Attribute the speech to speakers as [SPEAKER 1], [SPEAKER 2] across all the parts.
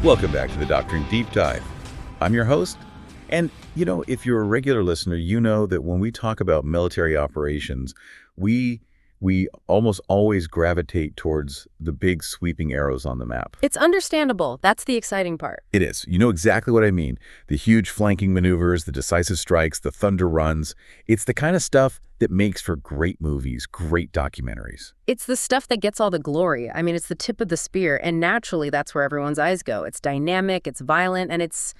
[SPEAKER 1] Welcome back to the Doctrine Deep Dive. I'm your host, and if you're a regular listener, you know that when we talk about military operations, we almost always gravitate towards the big sweeping arrows on the map.
[SPEAKER 2] It's understandable. That's the exciting part.
[SPEAKER 1] It is. You know exactly what I mean. The huge flanking maneuvers, the decisive strikes, the thunder runs. It's the kind of stuff that makes for great movies, great documentaries.
[SPEAKER 2] It's the stuff that gets all the glory. I mean, it's the tip of the spear, and naturally that's where everyone's eyes go. It's dynamic, it's violent, and it's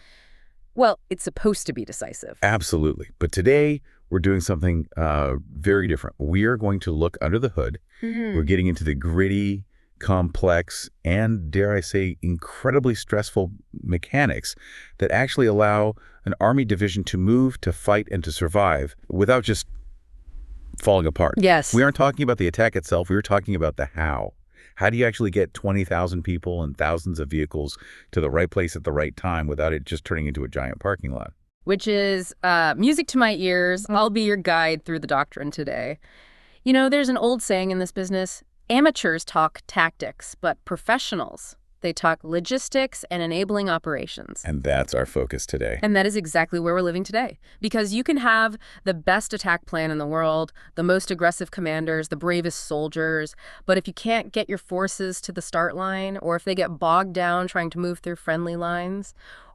[SPEAKER 2] supposed to be decisive.
[SPEAKER 1] Absolutely. But today, we're doing something very different. We are going to look under the hood. We're getting into the gritty, complex, and, dare I say, incredibly stressful mechanics that actually allow an Army division to move, to fight, and to survive without just falling apart.
[SPEAKER 2] Yes.
[SPEAKER 1] We aren't talking about the attack itself. We were talking about the how. How do you actually get 20,000 people and thousands of vehicles to the right place at the right time without it just turning into a giant parking lot?
[SPEAKER 2] Which is music to my ears. I'll be your guide through the doctrine today. There's an old saying in this business, amateurs talk tactics, but professionals, they talk logistics and enabling operations.
[SPEAKER 1] And that's our focus today.
[SPEAKER 2] And that is exactly where we're living today. Because you can have the best attack plan in the world, the most aggressive commanders, the bravest soldiers, but if you can't get your forces to the start line, or if they get bogged down trying to move through friendly lines,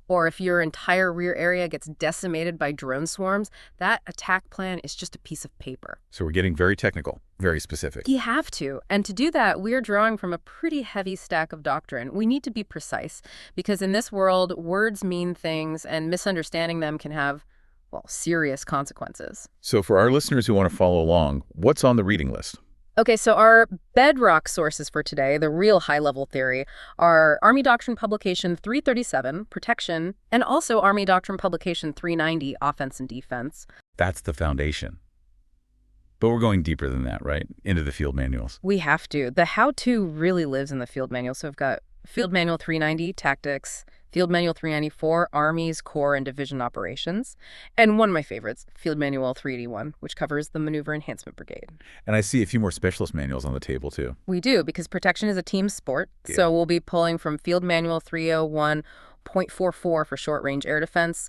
[SPEAKER 2] or if your entire rear area gets decimated by drone swarms, that attack plan is just a piece of paper.
[SPEAKER 1] So we're getting very technical, very specific.
[SPEAKER 2] You have to. And to do that, we're drawing from a pretty heavy stack of doctrine. We need to be precise, because in this world, words mean things, and misunderstanding them can have, serious consequences.
[SPEAKER 1] So for our listeners who want to follow along, what's on the reading list?
[SPEAKER 2] Okay, so our bedrock sources for today, the real high-level theory, are Army Doctrine Publication 337, Protection, and also Army Doctrine Publication 390, Offense and Defense.
[SPEAKER 1] That's the foundation. But we're going deeper than that, right? Into the field manuals.
[SPEAKER 2] We have to. The how-to really lives in the field manual. So we've got Field Manual 390, Tactics, Field Manual 394, Armies, Corps, and Division Operations. And one of my favorites, Field Manual 381, which covers the Maneuver Enhancement Brigade.
[SPEAKER 1] And I see a few more specialist manuals on the table, too.
[SPEAKER 2] We do, because protection is a team sport.
[SPEAKER 1] Yeah.
[SPEAKER 2] So we'll be pulling from Field Manual 301.44 for short-range air defense,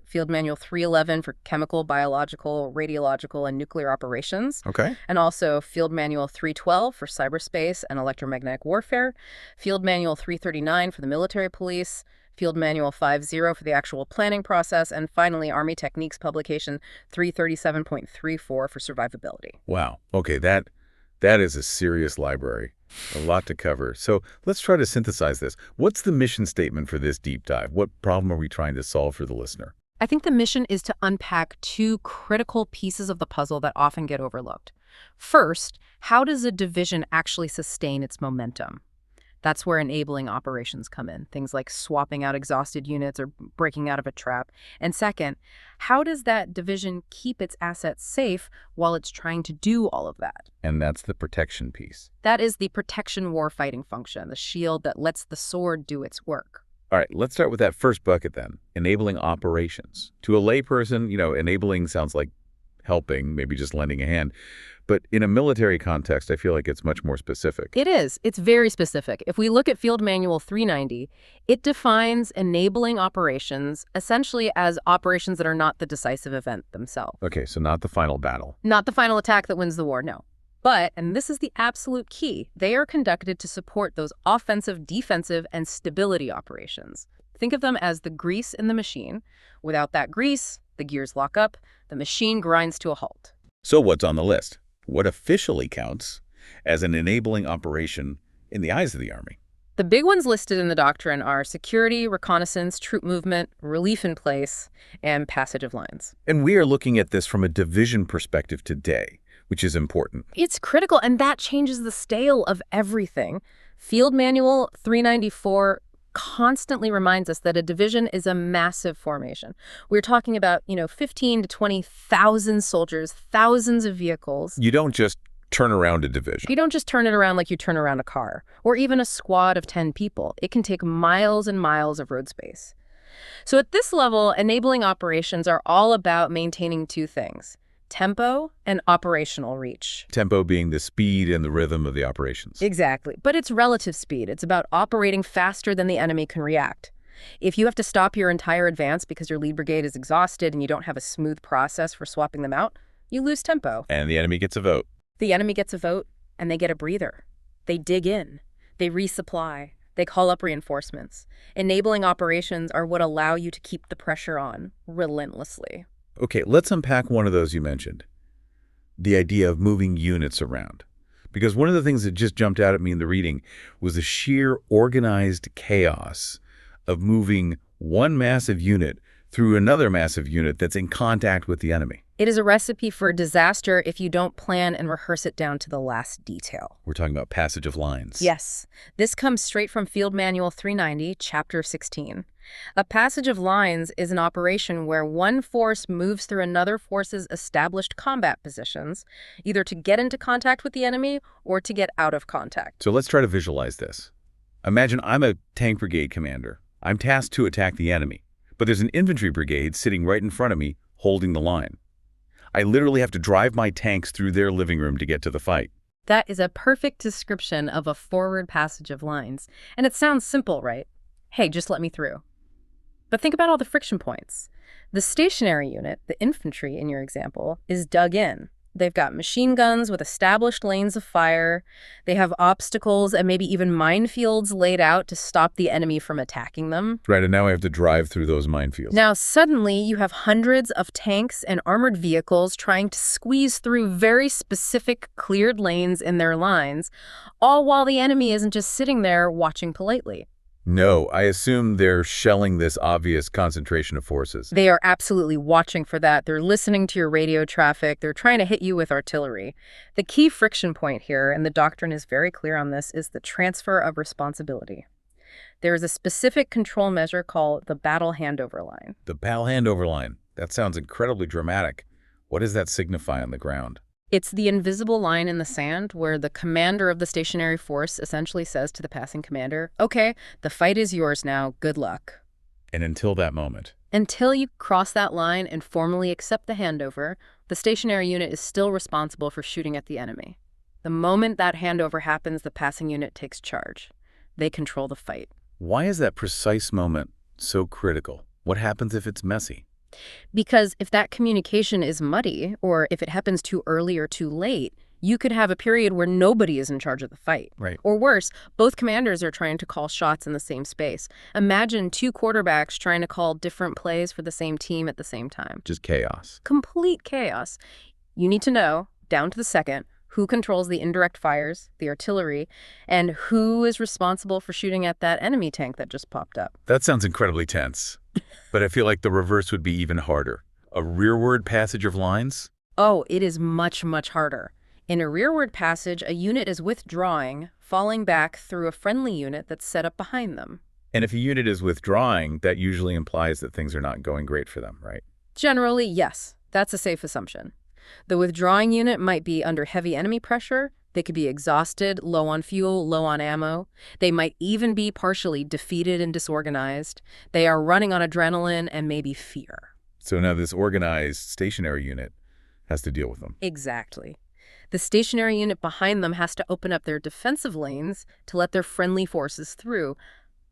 [SPEAKER 2] Field Manual 311 for chemical, biological, radiological, and nuclear operations.
[SPEAKER 1] Okay.
[SPEAKER 2] And also Field Manual 312 for cyberspace and electromagnetic warfare, Field Manual 339 for the military police, Field Manual 50 for the actual planning process, and finally Army Techniques Publication 337.34 for survivability.
[SPEAKER 1] Wow. Okay, that is a serious library. A lot to cover. So let's try to synthesize this. What's the mission statement for this deep dive? What problem are we trying to solve for the listener?
[SPEAKER 2] I think the mission is to unpack two critical pieces of the puzzle that often get overlooked. First, how does a division actually sustain its momentum? That's where enabling operations come in, things like swapping out exhausted units or breaking out of a trap. And second, how does that division keep its assets safe while it's trying to do all of that?
[SPEAKER 1] And that's the protection piece.
[SPEAKER 2] That is the protection warfighting function, the shield that lets the sword do its work.
[SPEAKER 1] All right, let's start with that first bucket then, enabling operations. To a layperson, enabling sounds like helping, maybe just lending a hand. But in a military context, I feel like it's much more specific.
[SPEAKER 2] It is. It's very specific. If we look at Field Manual 390, it defines enabling operations essentially as operations that are not the decisive event themselves.
[SPEAKER 1] Okay, so not the final battle.
[SPEAKER 2] Not the final attack that wins the war, no. But, and this is the absolute key, they are conducted to support those offensive, defensive, and stability operations. Think of them as the grease in the machine. Without that grease, the gears lock up, the machine grinds to a halt.
[SPEAKER 1] So what's on the list? What officially counts as an enabling operation in the eyes of the Army?
[SPEAKER 2] The big ones listed in the doctrine are security, reconnaissance, troop movement, relief in place, and passage of lines.
[SPEAKER 1] And we are looking at this from a division perspective today, which is important.
[SPEAKER 2] It's critical, and that changes the scale of everything. Field Manual 394 constantly reminds us that a division is a massive formation. We're talking about, 15 to 20,000 soldiers, thousands of vehicles.
[SPEAKER 1] You don't just turn around a division.
[SPEAKER 2] You don't just turn it around like you turn around a car, or even a squad of 10 people. It can take miles and miles of road space. So at this level, enabling operations are all about maintaining two things: tempo and operational reach.
[SPEAKER 1] Tempo being the speed and the rhythm of the operations.
[SPEAKER 2] Exactly. But it's relative speed. It's about operating faster than the enemy can react. If you have to stop your entire advance because your lead brigade is exhausted and you don't have a smooth process for swapping them out, you lose tempo.
[SPEAKER 1] And the enemy gets a vote.
[SPEAKER 2] The enemy gets a vote, and they get a breather. They dig in. They resupply. They call up reinforcements. Enabling operations are what allow you to keep the pressure on relentlessly.
[SPEAKER 1] Okay, let's unpack one of those you mentioned. The idea of moving units around. Because one of the things that just jumped out at me in the reading was the sheer organized chaos of moving one massive unit through another massive unit that's in contact with the enemy.
[SPEAKER 2] It is a recipe for disaster if you don't plan and rehearse it down to the last detail.
[SPEAKER 1] We're talking about passage of lines.
[SPEAKER 2] Yes. This comes straight from Field Manual 390, Chapter 16. A passage of lines is an operation where one force moves through another force's established combat positions, either to get into contact with the enemy or to get out of contact.
[SPEAKER 1] So let's try to visualize this. Imagine I'm a tank brigade commander. I'm tasked to attack the enemy, but there's an infantry brigade sitting right in front of me holding the line. I literally have to drive my tanks through their living room to get to the fight.
[SPEAKER 2] That is a perfect description of a forward passage of lines. And it sounds simple, right? Hey, just let me through. But think about all the friction points. The stationary unit, the infantry in your example, is dug in. They've got machine guns with established lanes of fire. They have obstacles and maybe even minefields laid out to stop the enemy from attacking them.
[SPEAKER 1] Right, and now I have to drive through those minefields.
[SPEAKER 2] Now, suddenly, you have hundreds of tanks and armored vehicles trying to squeeze through very specific cleared lanes in their lines, all while the enemy isn't just sitting there watching politely.
[SPEAKER 1] No, I assume they're shelling this obvious concentration of forces.
[SPEAKER 2] They are absolutely watching for that. They're listening to your radio traffic. They're trying to hit you with artillery. The key friction point here, and the doctrine is very clear on this, is the transfer of responsibility. There is a specific control measure called the battle handover line.
[SPEAKER 1] The battle handover line. That sounds incredibly dramatic. What does that signify on the ground?
[SPEAKER 2] It's the invisible line in the sand where the commander of the stationary force essentially says to the passing commander, okay, the fight is yours now, good luck.
[SPEAKER 1] And until that moment.
[SPEAKER 2] Until you cross that line and formally accept the handover, the stationary unit is still responsible for shooting at the enemy. The moment that handover happens, the passing unit takes charge. They control the fight.
[SPEAKER 1] Why is that precise moment so critical? What happens if it's messy?
[SPEAKER 2] Because if that communication is muddy, or if it happens too early or too late, you could have a period where nobody is in charge of the fight.
[SPEAKER 1] Right.
[SPEAKER 2] Or worse, both commanders are trying to call shots in the same space. Imagine two quarterbacks trying to call different plays for the same team at the same time.
[SPEAKER 1] Just chaos.
[SPEAKER 2] Complete chaos. You need to know, down to the second, who controls the indirect fires, the artillery, and who is responsible for shooting at that enemy tank that just popped up.
[SPEAKER 1] That sounds incredibly tense. But I feel like the reverse would be even harder. A rearward passage of lines?
[SPEAKER 2] Oh, it is much, much harder. In a rearward passage, a unit is withdrawing, falling back through a friendly unit that's set up behind them.
[SPEAKER 1] And if a unit is withdrawing, that usually implies that things are not going great for them, right?
[SPEAKER 2] Generally, yes. That's a safe assumption. The withdrawing unit might be under heavy enemy pressure. They could be exhausted, low on fuel, low on ammo. They might even be partially defeated and disorganized. They are running on adrenaline and maybe fear.
[SPEAKER 1] So now this organized stationary unit has to deal with them.
[SPEAKER 2] Exactly. The stationary unit behind them has to open up their defensive lanes to let their friendly forces through.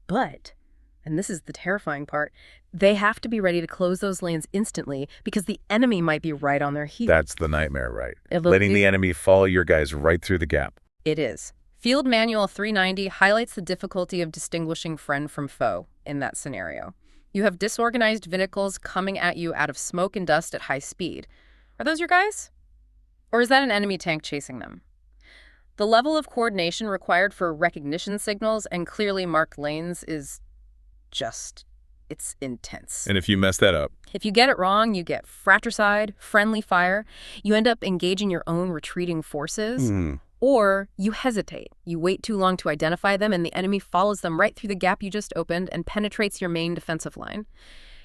[SPEAKER 2] But, and this is the terrifying part, they have to be ready to close those lanes instantly because the enemy might be right on their heels.
[SPEAKER 1] That's the nightmare, right? Letting the enemy follow your guys right through the gap.
[SPEAKER 2] It is. Field Manual 390 highlights the difficulty of distinguishing friend from foe in that scenario. You have disorganized vehicles coming at you out of smoke and dust at high speed. Are those your guys? Or is that an enemy tank chasing them? The level of coordination required for recognition signals and clearly marked lanes is it's intense.
[SPEAKER 1] And if you mess that up?
[SPEAKER 2] If you get it wrong, you get fratricide, friendly fire. You end up engaging your own retreating forces. Or you hesitate. You wait too long to identify them, and the enemy follows them right through the gap you just opened and penetrates your main defensive line.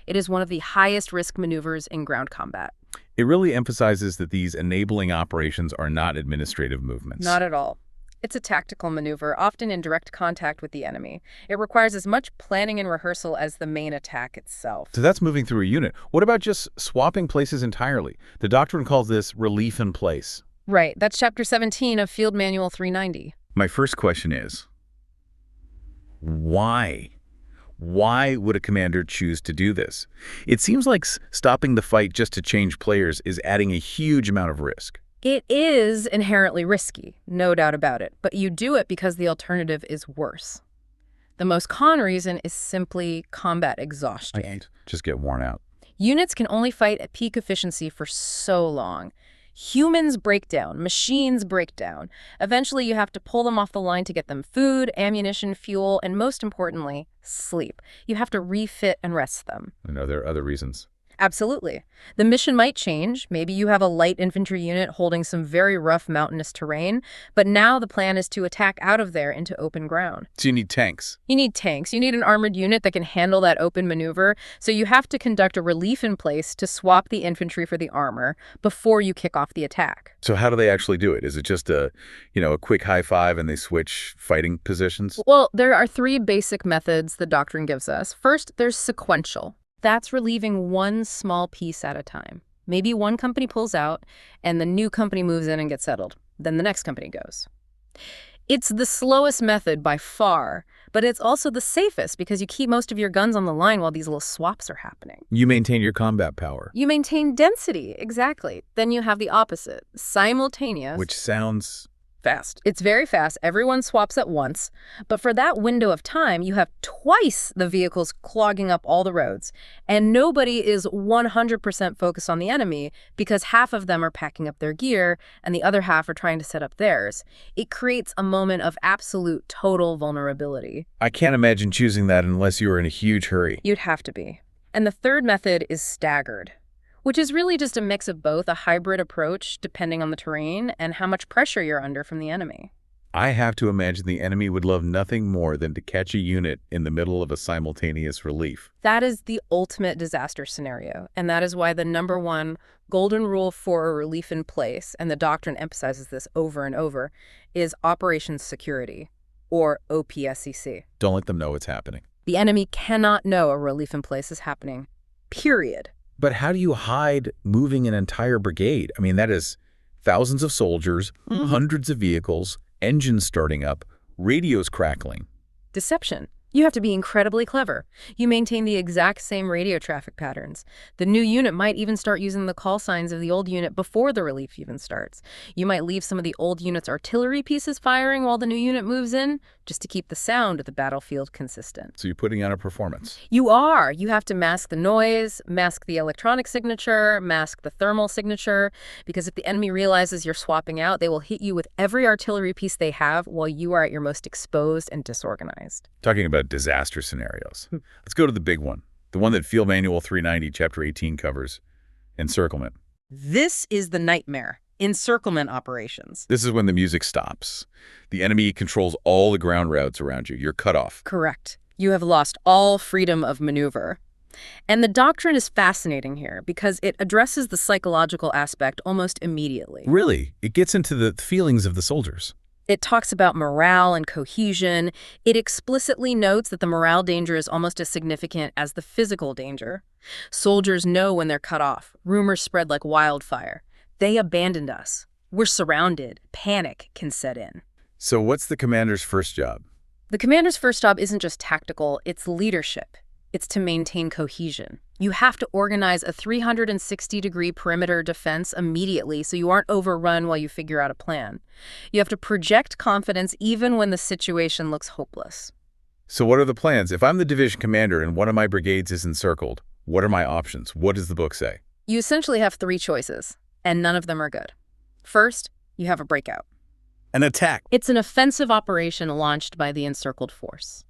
[SPEAKER 2] It is one of the highest risk maneuvers in ground combat.
[SPEAKER 1] It really emphasizes that these enabling operations are not administrative movements.
[SPEAKER 2] Not at all. It's a tactical maneuver, often in direct contact with the enemy. It requires as much planning and rehearsal as the main attack itself.
[SPEAKER 1] So that's moving through a unit. What about just swapping places entirely? The doctrine calls this relief in place.
[SPEAKER 2] Right, that's Chapter 17 of Field Manual 390.
[SPEAKER 1] My first question is, why? Why would a commander choose to do this? It seems like stopping the fight just to change players is adding a huge amount of risk.
[SPEAKER 2] It is inherently risky, no doubt about it, but you do it because the alternative is worse. The most common reason is simply combat exhaustion.
[SPEAKER 1] Just get worn out.
[SPEAKER 2] Units can only fight at peak efficiency for so long. Humans break down, machines break down. Eventually, you have to pull them off the line to get them food, ammunition, fuel, and most importantly, sleep. You have to refit and rest them.
[SPEAKER 1] I know there are other reasons.
[SPEAKER 2] Absolutely. The mission might change. Maybe you have a light infantry unit holding some very rough mountainous terrain, but now the plan is to attack out of there into open ground.
[SPEAKER 1] So you need tanks.
[SPEAKER 2] You need tanks. You need an armored unit that can handle that open maneuver, so you have to conduct a relief in place to swap the infantry for the armor before you kick off the attack.
[SPEAKER 1] So how do they actually do it? Is it just a quick high five and they switch fighting positions?
[SPEAKER 2] Well, there are three basic methods the doctrine gives us. First, there's sequential. That's relieving one small piece at a time. Maybe one company pulls out, and the new company moves in and gets settled. Then the next company goes. It's the slowest method by far, but it's also the safest because you keep most of your guns on the line while these little swaps are happening.
[SPEAKER 1] You maintain your combat power.
[SPEAKER 2] You maintain density, exactly. Then you have the opposite, simultaneous.
[SPEAKER 1] Which sounds
[SPEAKER 2] fast. It's very fast. Everyone swaps at once. But for that window of time, you have twice the vehicles clogging up all the roads. And nobody is 100% focused on the enemy because half of them are packing up their gear and the other half are trying to set up theirs. It creates a moment of absolute total vulnerability.
[SPEAKER 1] I can't imagine choosing that unless you were in a huge hurry.
[SPEAKER 2] You'd have to be. And the third method is staggered, which is really just a mix of both, a hybrid approach depending on the terrain and how much pressure you're under from the enemy.
[SPEAKER 1] I have to imagine the enemy would love nothing more than to catch a unit in the middle of a simultaneous relief.
[SPEAKER 2] That is the ultimate disaster scenario, and that is why the #1 golden rule for a relief in place, and the doctrine emphasizes this over and over, is operations security, or OPSEC.
[SPEAKER 1] Don't let them know it's happening.
[SPEAKER 2] The enemy cannot know a relief in place is happening, period.
[SPEAKER 1] But how do you hide moving an entire brigade? I mean, that is thousands of soldiers, hundreds of vehicles, engines starting up, radios crackling.
[SPEAKER 2] Deception. You have to be incredibly clever. You maintain the exact same radio traffic patterns. The new unit might even start using the call signs of the old unit before the relief even starts. You might leave some of the old unit's artillery pieces firing while the new unit moves in, just to keep the sound of the battlefield consistent.
[SPEAKER 1] So you're putting on a performance.
[SPEAKER 2] You are. You have to mask the noise, mask the electronic signature, mask the thermal signature, because if the enemy realizes you're swapping out, they will hit you with every artillery piece they have while you are at your most exposed and disorganized.
[SPEAKER 1] Talking about disaster scenarios. Let's go to the big one, the one that Field Manual 390, Chapter 18 covers, encirclement.
[SPEAKER 2] This is the nightmare. Encirclement operations.
[SPEAKER 1] This is when the music stops. The enemy controls all the ground routes around you. You're cut off.
[SPEAKER 2] Correct. You have lost all freedom of maneuver. And the doctrine is fascinating here because it addresses the psychological aspect almost immediately.
[SPEAKER 1] Really? It gets into the feelings of the soldiers.
[SPEAKER 2] It talks about morale and cohesion. It explicitly notes that the morale danger is almost as significant as the physical danger. Soldiers know when they're cut off. Rumors spread like wildfire. They abandoned us. We're surrounded. Panic can set in.
[SPEAKER 1] So what's the commander's first job?
[SPEAKER 2] The commander's first job isn't just tactical, it's leadership. It's to maintain cohesion. You have to organize a 360-degree perimeter defense immediately so you aren't overrun while you figure out a plan. You have to project confidence even when the situation looks hopeless.
[SPEAKER 1] So what are the plans? If I'm the division commander and one of my brigades is encircled, what are my options? What does the book say?
[SPEAKER 2] You essentially have three choices, and none of them are good. First, you have a breakout.
[SPEAKER 1] An attack.
[SPEAKER 2] It's an offensive operation launched by the encircled force.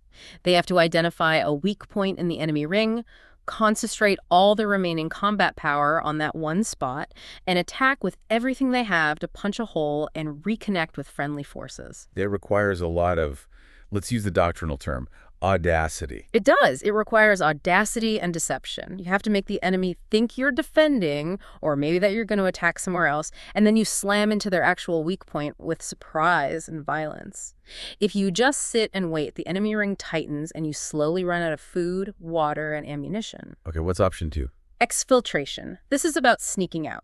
[SPEAKER 2] They have to identify a weak point in the enemy ring, concentrate all the remaining combat power on that one spot, and attack with everything they have to punch a hole and reconnect with friendly forces.
[SPEAKER 1] It requires a lot of, let's use the doctrinal term, audacity.
[SPEAKER 2] It does. It requires audacity and deception. You have to make the enemy think you're defending, or maybe that you're going to attack somewhere else, and then you slam into their actual weak point with surprise and violence. If you just sit and wait, the enemy ring tightens and you slowly run out of food, water, and ammunition.
[SPEAKER 1] Okay, what's option 2?
[SPEAKER 2] Exfiltration. This is about sneaking out.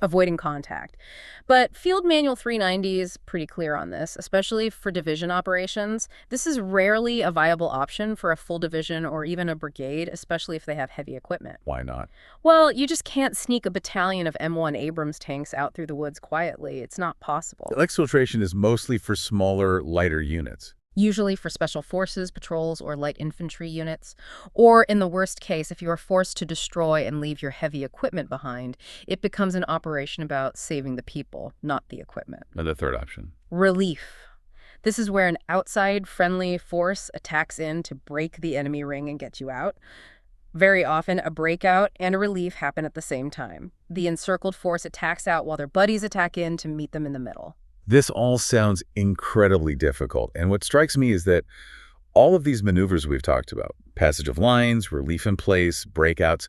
[SPEAKER 2] Avoiding contact. But Field Manual 390 is pretty clear on this, especially for division operations. This is rarely a viable option for a full division or even a brigade, especially if they have heavy equipment.
[SPEAKER 1] Why not?
[SPEAKER 2] Well, you just can't sneak a battalion of M1 Abrams tanks out through the woods quietly. It's not possible.
[SPEAKER 1] Exfiltration is mostly for smaller, lighter units.
[SPEAKER 2] Usually for special forces, patrols, or light infantry units. Or in the worst case, if you are forced to destroy and leave your heavy equipment behind, it becomes an operation about saving the people, not the equipment.
[SPEAKER 1] And the third option?
[SPEAKER 2] Relief. This is where an outside friendly force attacks in to break the enemy ring and get you out. Very often, a breakout and a relief happen at the same time. The encircled force attacks out while their buddies attack in to meet them in the middle.
[SPEAKER 1] This all sounds incredibly difficult, and what strikes me is that all of these maneuvers we've talked about, passage of lines, relief in place, breakouts,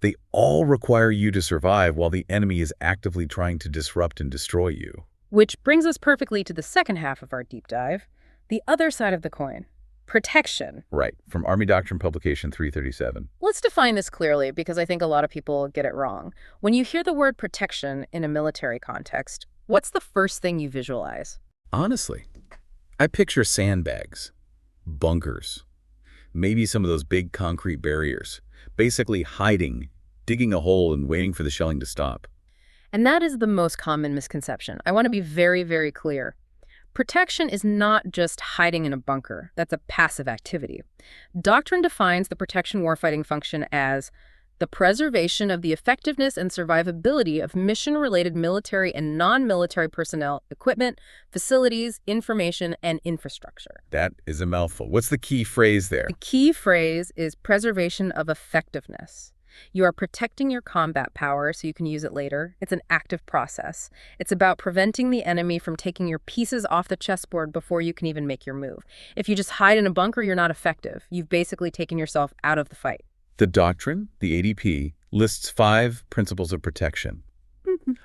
[SPEAKER 1] they all require you to survive while the enemy is actively trying to disrupt and destroy you.
[SPEAKER 2] Which brings us perfectly to the second half of our deep dive, the other side of the coin, protection.
[SPEAKER 1] Right, from Army Doctrine Publication 337.
[SPEAKER 2] Let's define this clearly because I think a lot of people get it wrong. When you hear the word protection in a military context, what's the first thing you visualize?
[SPEAKER 1] Honestly, I picture sandbags, bunkers, maybe some of those big concrete barriers, basically hiding, digging a hole and waiting for the shelling to stop.
[SPEAKER 2] And that is the most common misconception. I want to be very, very clear. Protection is not just hiding in a bunker. That's a passive activity. Doctrine defines the protection warfighting function as the preservation of the effectiveness and survivability of mission-related military and non-military personnel, equipment, facilities, information, and infrastructure.
[SPEAKER 1] That is a mouthful. What's the key phrase there?
[SPEAKER 2] The key phrase is preservation of effectiveness. You are protecting your combat power so you can use it later. It's an active process. It's about preventing the enemy from taking your pieces off the chessboard before you can even make your move. If you just hide in a bunker, you're not effective. You've basically taken yourself out of the fight.
[SPEAKER 1] The doctrine, the ADP, lists 5 principles of protection.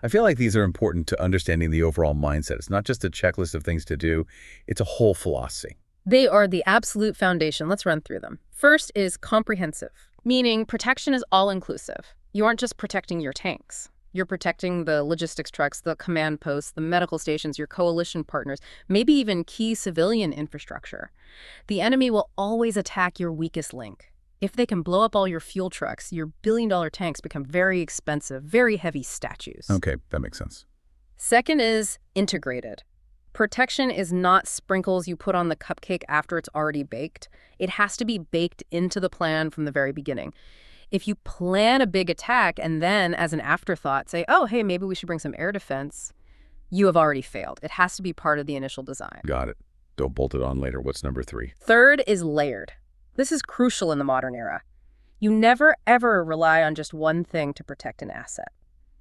[SPEAKER 1] I feel like these are important to understanding the overall mindset. It's not just a checklist of things to do. It's a whole philosophy.
[SPEAKER 2] They are the absolute foundation. Let's run through them. First is comprehensive, meaning protection is all-inclusive. You aren't just protecting your tanks. You're protecting the logistics trucks, the command posts, the medical stations, your coalition partners, maybe even key civilian infrastructure. The enemy will always attack your weakest link. If they can blow up all your fuel trucks, your billion-dollar tanks become very expensive, very heavy statues.
[SPEAKER 1] Okay, that makes sense.
[SPEAKER 2] Second is integrated. Protection is not sprinkles you put on the cupcake after it's already baked. It has to be baked into the plan from the very beginning. If you plan a big attack and then, as an afterthought, say, oh, hey, maybe we should bring some air defense, you have already failed. It has to be part of the initial design.
[SPEAKER 1] Got it. Don't bolt it on later. What's number 3?
[SPEAKER 2] Third is layered. This is crucial in the modern era. You never, ever rely on just one thing to protect an asset.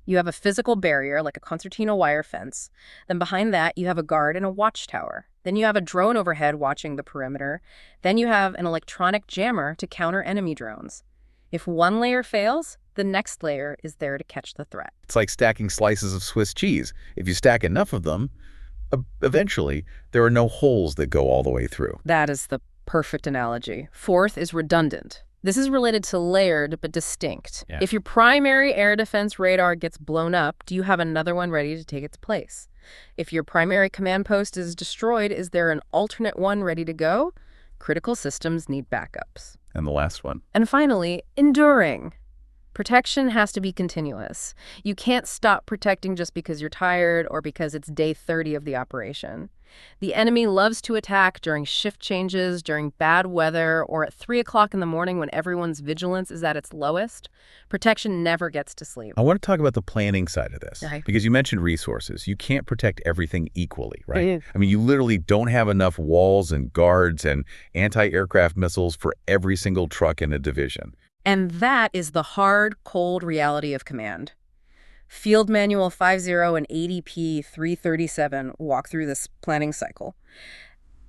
[SPEAKER 2] You have a physical barrier, like a concertina wire fence. Then behind that, you have a guard and a watchtower. Then you have a drone overhead watching the perimeter. Then you have an electronic jammer to counter enemy drones. If one layer fails, the next layer is there to catch the threat.
[SPEAKER 1] It's like stacking slices of Swiss cheese. If you stack enough of them, eventually there are no holes that go all the way through.
[SPEAKER 2] That is the perfect analogy. Fourth is redundant. This is related to layered but distinct.
[SPEAKER 1] Yeah.
[SPEAKER 2] If your primary air defense radar gets blown up, do you have another one ready to take its place? If your primary command post is destroyed, is there an alternate one ready to go? Critical systems need backups.
[SPEAKER 1] And the last one.
[SPEAKER 2] And finally, enduring. Protection has to be continuous. You can't stop protecting just because you're tired or because it's day 30 of the operation. The enemy loves to attack during shift changes, during bad weather, or at 3 o'clock in the morning when everyone's vigilance is at its lowest. Protection never gets to sleep.
[SPEAKER 1] I want to talk about the planning side of this,
[SPEAKER 2] Okay.
[SPEAKER 1] because you mentioned resources. You can't protect everything equally, right?
[SPEAKER 2] Yeah.
[SPEAKER 1] I mean, you literally don't have enough walls and guards and anti-aircraft missiles for every single truck in a division.
[SPEAKER 2] And that is the hard, cold reality of command. Field Manual 50 and ADP 337 walk through this planning cycle.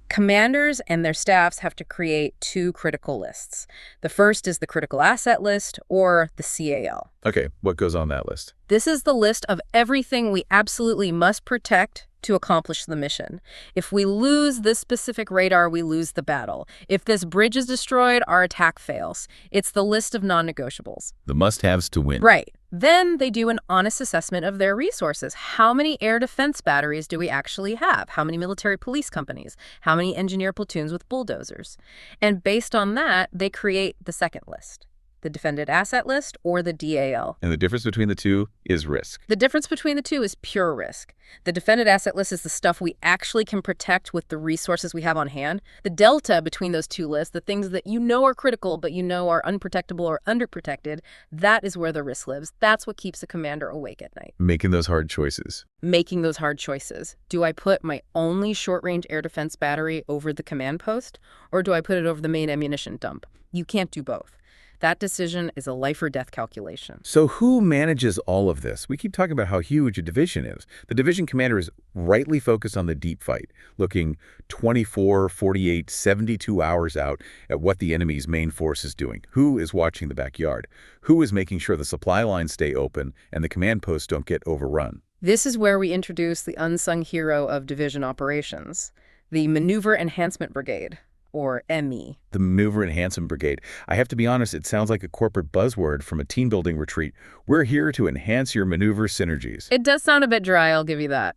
[SPEAKER 2] Commanders and their staffs have to create two critical lists. The first is the critical asset list, or the CAL.
[SPEAKER 1] Okay, what goes on that list?
[SPEAKER 2] This is the list of everything we absolutely must protect to accomplish the mission. If we lose this specific radar, we lose the battle. If this bridge is destroyed, our attack fails. It's the list of non-negotiables.
[SPEAKER 1] The must-haves to win.
[SPEAKER 2] Right. Then they do an honest assessment of their resources. How many air defense batteries do we actually have? How many military police companies? How many engineer platoons with bulldozers? And based on that, they create the second list, the defended asset list, or the DAL.
[SPEAKER 1] And the difference between the two is risk.
[SPEAKER 2] The difference between the two is pure risk. The defended asset list is the stuff we actually can protect with the resources we have on hand. The delta between those two lists, the things that you know are critical but you know are unprotectable or underprotected, that is where the risk lives. That's what keeps a commander awake at night.
[SPEAKER 1] Making those hard choices.
[SPEAKER 2] Making those hard choices. Do I put my only short-range air defense battery over the command post, or do I put it over the main ammunition dump? You can't do both. That decision is a life or death calculation.
[SPEAKER 1] So who manages all of this? We keep talking about how huge a division is. The division commander is rightly focused on the deep fight, looking 24, 48, 72 hours out at what the enemy's main force is doing. Who is watching the backyard? Who is making sure the supply lines stay open and the command posts don't get overrun?
[SPEAKER 2] This is where we introduce the unsung hero of division operations, the Maneuver Enhancement Brigade, or ME.
[SPEAKER 1] The Maneuver Enhancement Brigade. I have to be honest, it sounds like a corporate buzzword from a team-building retreat. We're here to enhance your maneuver synergies.
[SPEAKER 2] It does sound a bit dry, I'll give you that.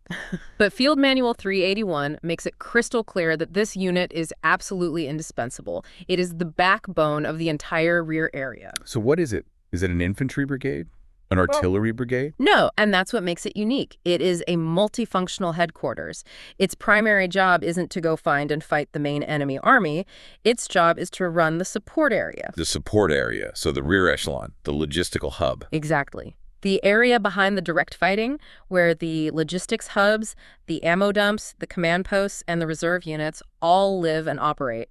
[SPEAKER 2] But Field Manual 381 makes it crystal clear that this unit is absolutely indispensable. It is the backbone of the entire rear area.
[SPEAKER 1] So what is it? Is it an infantry brigade? An artillery brigade?
[SPEAKER 2] No, and that's what makes it unique. It is a multifunctional headquarters. Its primary job isn't to go find and fight the main enemy army. Its job is to run the support area.
[SPEAKER 1] The support area, so the rear echelon, the logistical hub.
[SPEAKER 2] Exactly. The area behind the direct fighting, where the logistics hubs, the ammo dumps, the command posts, and the reserve units all live and operate.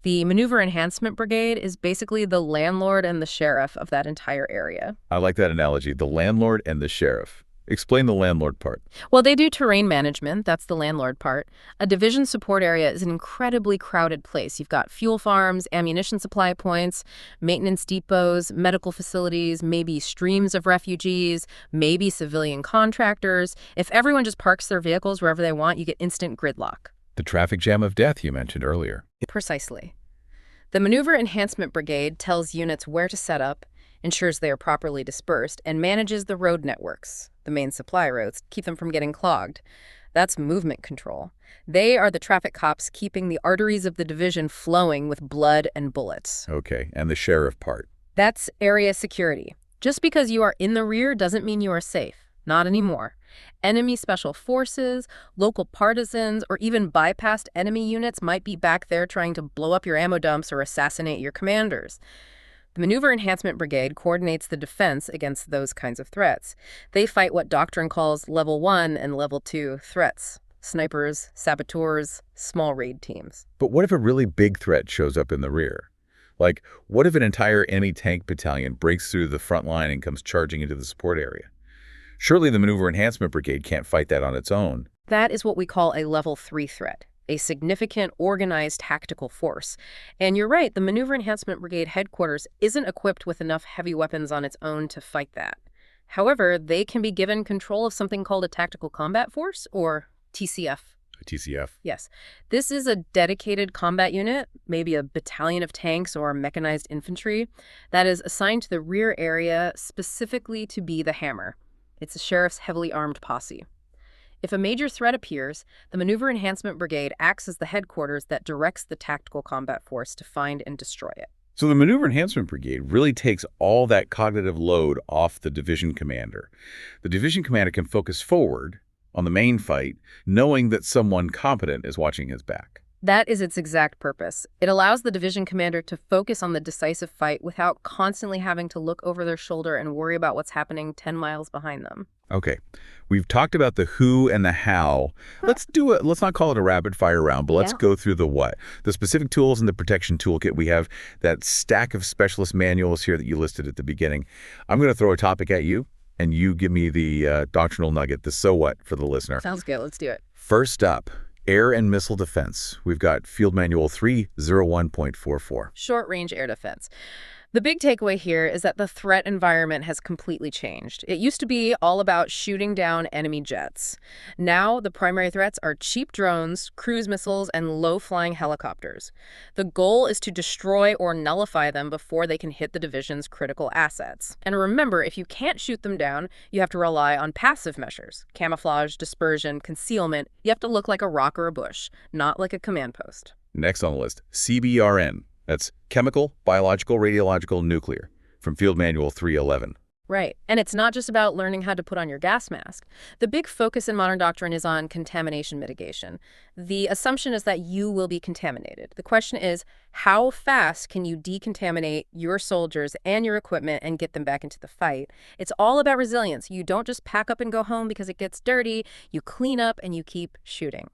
[SPEAKER 2] The Maneuver Enhancement Brigade is basically the landlord and the sheriff of that entire area.
[SPEAKER 1] I like that analogy, the landlord and the sheriff. Explain the landlord part.
[SPEAKER 2] Well, they do terrain management. That's the landlord part. A division support area is an incredibly crowded place. You've got fuel farms, ammunition supply points, maintenance depots, medical facilities, maybe streams of refugees, maybe civilian contractors. If everyone just parks their vehicles wherever they want, you get instant gridlock.
[SPEAKER 1] The traffic jam of death you mentioned earlier.
[SPEAKER 2] Precisely. The Maneuver Enhancement Brigade tells units where to set up, ensures they are properly dispersed, and manages the road networks, the main supply roads, keep them from getting clogged. That's movement control. They are the traffic cops keeping the arteries of the division flowing with blood and bullets.
[SPEAKER 1] Okay, and the sheriff part.
[SPEAKER 2] That's area security. Just because you are in the rear doesn't mean you are safe. Not anymore. Enemy special forces, local partisans, or even bypassed enemy units might be back there trying to blow up your ammo dumps or assassinate your commanders. The Maneuver Enhancement Brigade coordinates the defense against those kinds of threats. They fight what doctrine calls Level 1 and Level 2 threats. Snipers, saboteurs, small raid teams.
[SPEAKER 1] But what if a really big threat shows up in the rear? Like, what if an entire enemy tank battalion breaks through the front line and comes charging into the support area? Surely the Maneuver Enhancement Brigade can't fight that on its own.
[SPEAKER 2] That is what we call a Level 3 threat, a significant, organized tactical force. And you're right, the Maneuver Enhancement Brigade headquarters isn't equipped with enough heavy weapons on its own to fight that. However, they can be given control of something called a Tactical Combat Force, or TCF.
[SPEAKER 1] TCF.
[SPEAKER 2] Yes. This is a dedicated combat unit, maybe a battalion of tanks or mechanized infantry, that is assigned to the rear area specifically to be the hammer. It's a sheriff's heavily armed posse. If a major threat appears, the Maneuver Enhancement Brigade acts as the headquarters that directs the Tactical Combat Force to find and destroy it.
[SPEAKER 1] So the Maneuver Enhancement Brigade really takes all that cognitive load off the division commander. The division commander can focus forward on the main fight, knowing that someone competent is watching his back.
[SPEAKER 2] That is its exact purpose. It allows the division commander to focus on the decisive fight without constantly having to look over their shoulder and worry about what's happening 10 miles behind them.
[SPEAKER 1] Okay, we've talked about the who and the how. Let's not call it a rapid fire round, but let's go through the what. The specific tools in the protection toolkit. We have that stack of specialist manuals here that you listed at the beginning. I'm going to throw a topic at you, and you give me the doctrinal nugget, the so what for the listener.
[SPEAKER 2] Sounds good. Let's do it.
[SPEAKER 1] First up, Air and missile defense. We've got Field Manual 301.44.
[SPEAKER 2] Short-range air defense. The big takeaway here is that the threat environment has completely changed. It used to be all about shooting down enemy jets. Now, the primary threats are cheap drones, cruise missiles, and low-flying helicopters. The goal is to destroy or nullify them before they can hit the division's critical assets. And remember, if you can't shoot them down, you have to rely on passive measures. Camouflage, dispersion, concealment. You have to look like a rock or a bush, not like a command post.
[SPEAKER 1] Next on the list, CBRN. That's chemical, biological, radiological, nuclear, from Field Manual 311.
[SPEAKER 2] Right. And it's not just about learning how to put on your gas mask. The big focus in modern doctrine is on contamination mitigation. The assumption is that you will be contaminated. The question is, how fast can you decontaminate your soldiers and your equipment and get them back into the fight? It's all about resilience. You don't just pack up and go home because it gets dirty. You clean up and you keep shooting.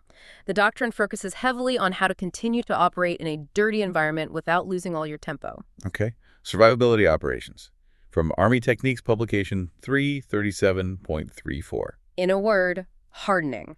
[SPEAKER 2] The doctrine focuses heavily on how to continue to operate in a dirty environment without losing all your tempo.
[SPEAKER 1] Okay. Survivability operations. From Army Techniques Publication 337.34.
[SPEAKER 2] In a word, hardening.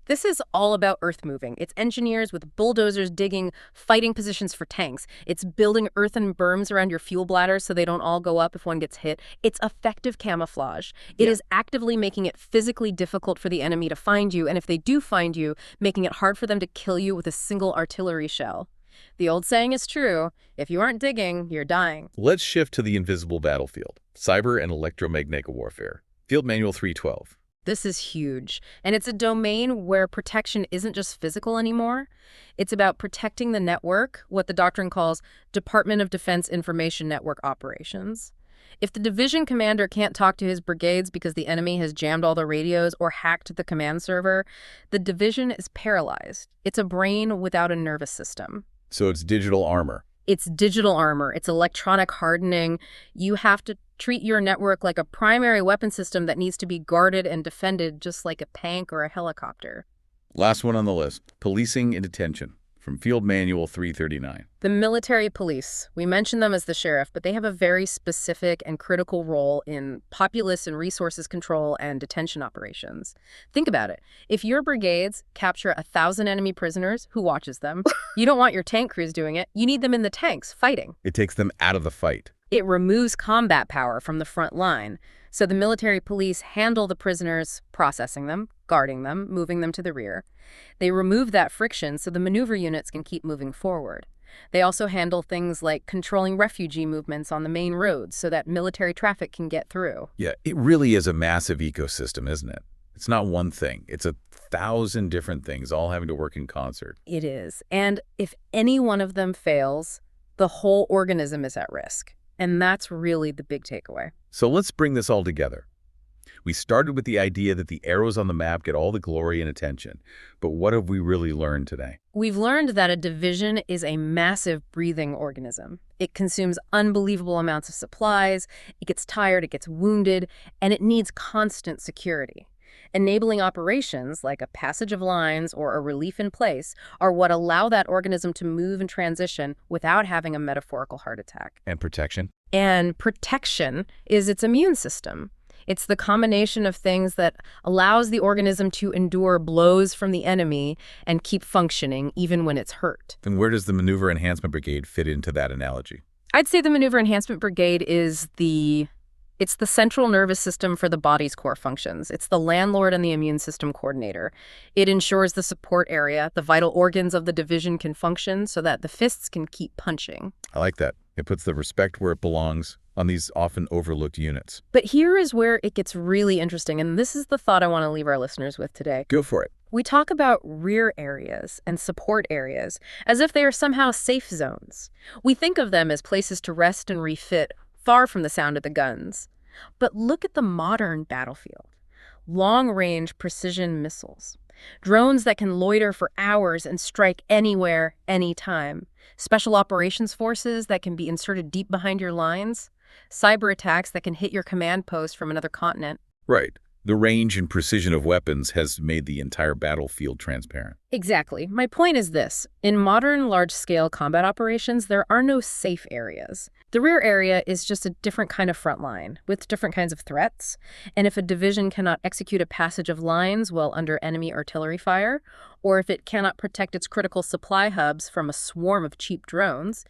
[SPEAKER 2] This is all about earth moving. It's engineers with bulldozers digging fighting positions for tanks. It's building earthen berms around your fuel bladders so they don't all go up if one gets hit. It's effective camouflage. It is actively making it physically difficult for the enemy to find you, and if they do find you, making it hard for them to kill you with a single artillery shell. The old saying is true, if you aren't digging, you're dying.
[SPEAKER 1] Let's shift to the invisible battlefield, cyber and electromagnetic warfare. Field Manual 312.
[SPEAKER 2] This is huge, and it's a domain where protection isn't just physical anymore. It's about protecting the network, what the doctrine calls Department of Defense Information Network operations. If the division commander can't talk to his brigades because the enemy has jammed all the radios or hacked the command server, the division is paralyzed. It's a brain without a nervous system.
[SPEAKER 1] So it's digital armor.
[SPEAKER 2] It's digital armor. It's electronic hardening. You have to treat your network like a primary weapon system that needs to be guarded and defended just like a tank or a helicopter.
[SPEAKER 1] Last one on the list, policing and detention, from Field Manual 339.
[SPEAKER 2] The military police. We mention them as the sheriff, but they have a very specific and critical role in populace and resources control and detention operations. Think about it. If your brigades capture 1,000 enemy prisoners, who watches them? You don't want your tank crews doing it. You need them in the tanks, fighting.
[SPEAKER 1] It takes them out of the fight.
[SPEAKER 2] It removes combat power from the front line. So the military police handle the prisoners, processing them, guarding them, moving them to the rear. They remove that friction so the maneuver units can keep moving forward. They also handle things like controlling refugee movements on the main roads so that military traffic can get through.
[SPEAKER 1] Yeah, it really is a massive ecosystem, isn't it? It's not one thing. It's 1,000 different things all having to work in concert.
[SPEAKER 2] It is. And if any one of them fails, the whole organism is at risk. And that's really the big takeaway.
[SPEAKER 1] So let's bring this all together. We started with the idea that the arrows on the map get all the glory and attention. But what have we really learned today?
[SPEAKER 2] We've learned that a division is a massive breathing organism. It consumes unbelievable amounts of supplies, it gets tired, it gets wounded, and it needs constant security. Enabling operations, like a passage of lines or a relief in place, are what allow that organism to move and transition without having a metaphorical heart attack.
[SPEAKER 1] And protection?
[SPEAKER 2] And protection is its immune system. It's the combination of things that allows the organism to endure blows from the enemy and keep functioning even when it's hurt.
[SPEAKER 1] And where does the Maneuver Enhancement Brigade fit into that analogy?
[SPEAKER 2] I'd say the Maneuver Enhancement Brigade is It's the central nervous system for the body's core functions. It's the landlord and the immune system coordinator. It ensures the support area, the vital organs of the division can function so that the fists can keep punching.
[SPEAKER 1] I like that. It puts the respect where it belongs on these often overlooked units.
[SPEAKER 2] But here is where it gets really interesting, and this is the thought I want to leave our listeners with today.
[SPEAKER 1] Go for it.
[SPEAKER 2] We talk about rear areas and support areas as if they are somehow safe zones. We think of them as places to rest and refit, far from the sound of the guns. But look at the modern battlefield. Long-range precision missiles. Drones that can loiter for hours and strike anywhere, anytime. Special operations forces that can be inserted deep behind your lines. Cyber attacks that can hit your command post from another continent.
[SPEAKER 1] Right. The range and precision of weapons has made the entire battlefield transparent.
[SPEAKER 2] Exactly. My point is this. In modern large-scale combat operations, there are no safe areas. The rear area is just a different kind of front line with different kinds of threats. And if a division cannot execute a passage of lines while under enemy artillery fire, or if it cannot protect its critical supply hubs from a swarm of cheap drones,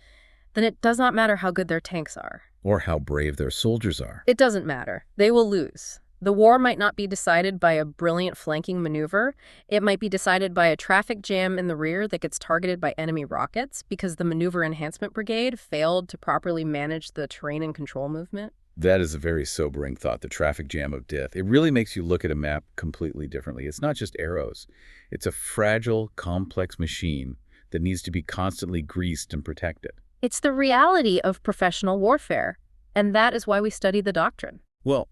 [SPEAKER 2] then it does not matter how good their tanks are.
[SPEAKER 1] Or how brave their soldiers are.
[SPEAKER 2] It doesn't matter. They will lose. The war might not be decided by a brilliant flanking maneuver. It might be decided by a traffic jam in the rear that gets targeted by enemy rockets because the Maneuver Enhancement Brigade failed to properly manage the terrain and control movement.
[SPEAKER 1] That is a very sobering thought, the traffic jam of death. It really makes you look at a map completely differently. It's not just arrows. It's a fragile, complex machine that needs to be constantly greased and protected.
[SPEAKER 2] It's the reality of professional warfare, and that is why we study the doctrine.
[SPEAKER 1] Well,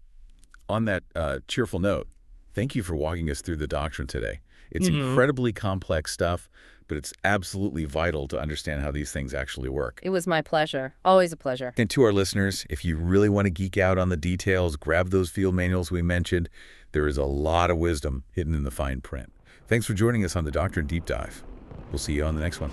[SPEAKER 1] on that cheerful note, thank you for walking us through the doctrine today. It's incredibly complex stuff, but it's absolutely vital to understand how these things actually work.
[SPEAKER 2] It was my pleasure. Always a pleasure.
[SPEAKER 1] And to our listeners, if you really want to geek out on the details, grab those field manuals we mentioned. There is a lot of wisdom hidden in the fine print. Thanks for joining us on the Doctrine Deep Dive. We'll see you on the next one.